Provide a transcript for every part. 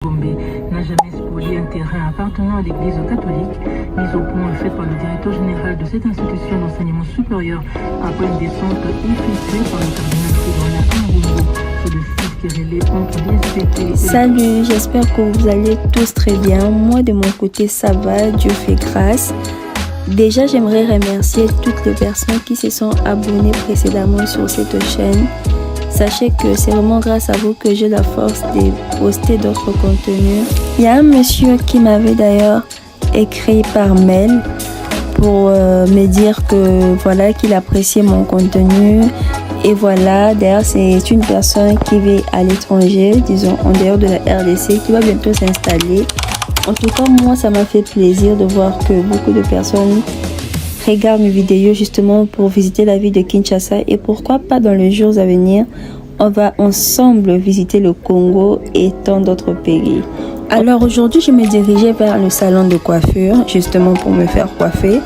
Gombe n'a jamais spolié un terrain appartenant à l'église catholique, mise au point fait par le directeur général de cette institution d'enseignement supérieur après une descente effectuée par le cardinal Frédéric Ambongo sur le site qui relève entre l'ISPT. Salut, j'espère que vous allez tous très bien. Moi de mon côté ça va, Dieu fait grâce. Déjà j'aimerais remercier toutes les personnes qui se sont abonnées précédemment sur cette chaîne. Sachez que c'est vraiment grâce à vous que j'ai la force de poster d'autres contenus. Il y a un monsieur qui m'avait d'ailleurs écrit par mail pour me dire que voilà qu'il appréciait mon contenu. Et voilà, d'ailleurs c'est une personne qui vit à l'étranger, disons en dehors de la RDC, qui va bientôt s'installer. En tout cas, moi ça m'a fait plaisir de voir que beaucoup de personnes regarde mes vidéos justement pour visiter la ville de Kinshasa, et pourquoi pas dans les jours à venir on va ensemble visiter le Congo et tant d'autres pays. Alors aujourd'hui je me dirigeais vers le salon de coiffure justement pour me faire coiffer.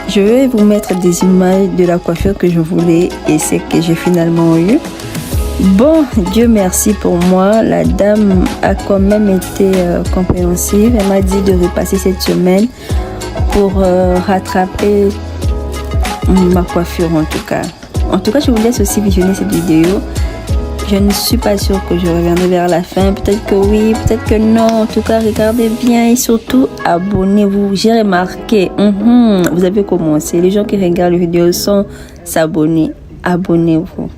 Je vais vous mettre des images de la coiffure que je voulais et c'est que j'ai finalement eu. Bon, Dieu merci pour moi, la dame a quand même été compréhensive. Elle m'a dit de repasser cette semaine pour rattraper ma coiffure en tout cas. En tout cas, je vous laisse aussi visionner cette vidéo. Je ne suis pas sûre que je reviendrai vers la fin. Peut-être que oui, peut-être que non. En tout cas, regardez bien et surtout abonnez-vous. J'ai remarqué, vous avez commencé. Les gens qui regardent les vidéos sans s'abonner. Abonnez-vous.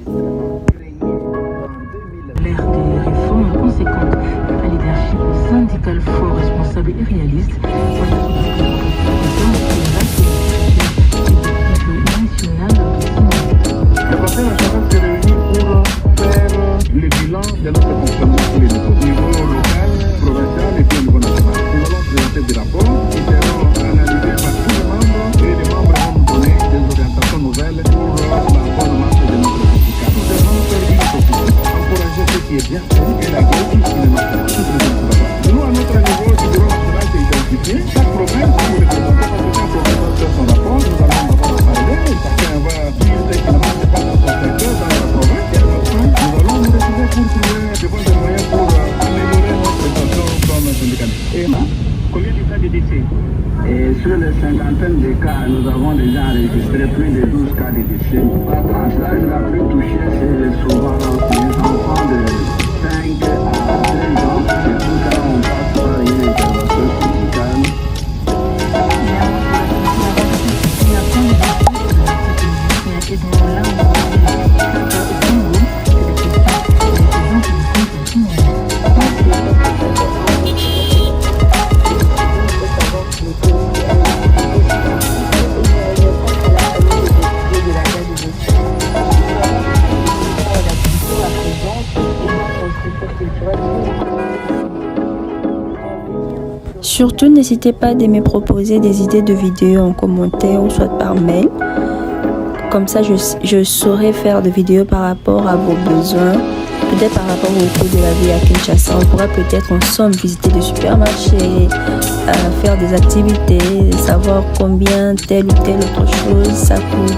L'ère des réformes conséquentes, un leadership syndical fort, responsable et réaliste. Le bilan de notre fonctionnement sur les niveaux local, provincial et puis au niveau national. Nous allons présenter des rapports qui seront analysés par tous les membres et les membres vont nous donner des orientations nouvelles pour la bonne marche de notre syndicat. Nous devons faire une utopie, encourager ce qui est bien fait et la gauche qui ne marche pas. Nous, à notre niveau du bureau national, c'est identifier chaque problème que nous représentons parce que chaque problème fait son rapport. Nous allons d'abord en parler, chacun va dire ce qui ne marche pas dans son secteur, dans sa province. Nous allons nous retrouver pour trouver des moyens pour améliorer notre prestation comme syndicaliste. Et combien de cas de décès? Et sur les cinquantaines de cas, nous avons déjà enregistré plus de 12 cas de décès. La tranche d'âge la plus touchée, c'est souvent les enfants de 5 à 13 ans. C'est tout cas, on passe par une intervention syndicale. Surtout, n'hésitez pas de me proposer des idées de vidéos en commentaire ou soit par mail. Comme ça, je saurai faire des vidéos par rapport à vos besoins. Peut-être par rapport au coût de la vie à Kinshasa. On pourra peut-être ensemble visiter des supermarchés, faire des activités, savoir combien telle ou telle autre chose ça coûte.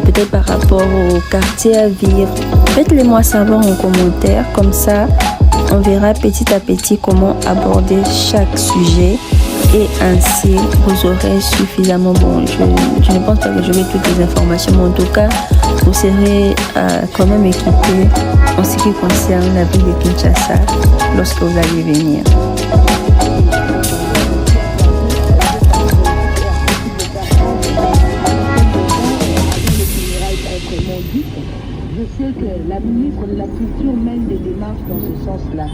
Peut-être par rapport au quartier à vivre. Faites-les moi savoir en commentaire. Comme ça, on verra petit à petit comment aborder chaque sujet et ainsi vous aurez suffisamment je ne pense pas que j'aurai toutes les informations, mais en tout cas vous serez quand même équipé en ce qui concerne la ville de Kinshasa lorsque vous allez venir. Je sais que la ministre de la Culture mène des démarches dans ce sens-là.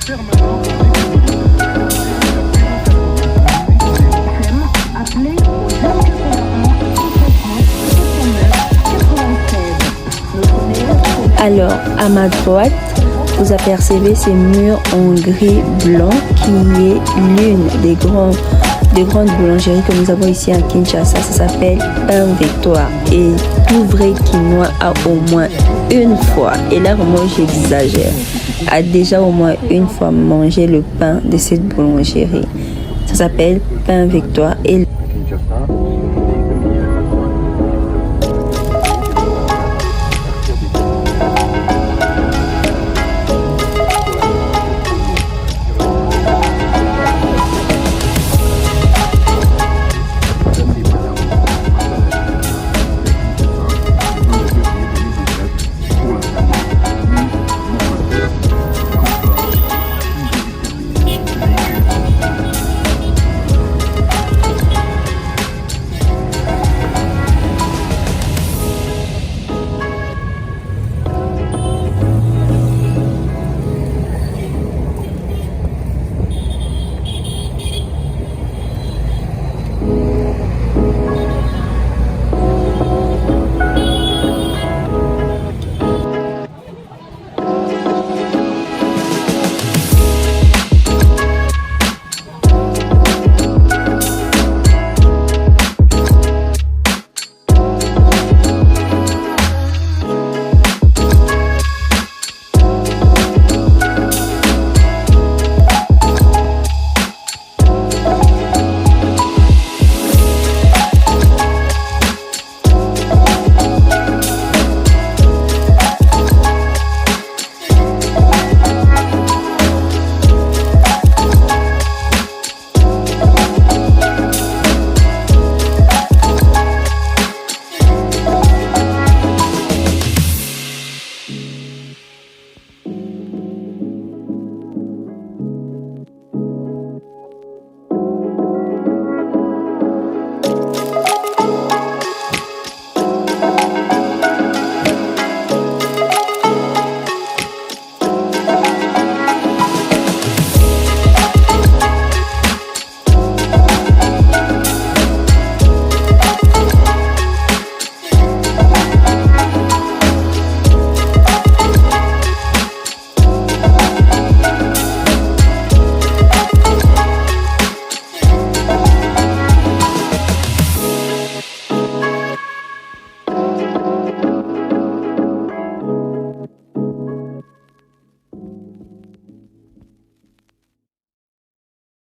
Appelez au 081 69 96. Alors, à ma droite, vous apercevez ces murs en gris blanc qui est l'une des grandes boulangeries que nous avons ici à Kinshasa. Ça s'appelle Pain Victoire. Et tout vrai quinois a au moins une fois, et là vraiment j'exagère, a déjà au moins une fois mangé le pain de cette boulangerie. Ça s'appelle Pain Victoire. Et Kinshasa,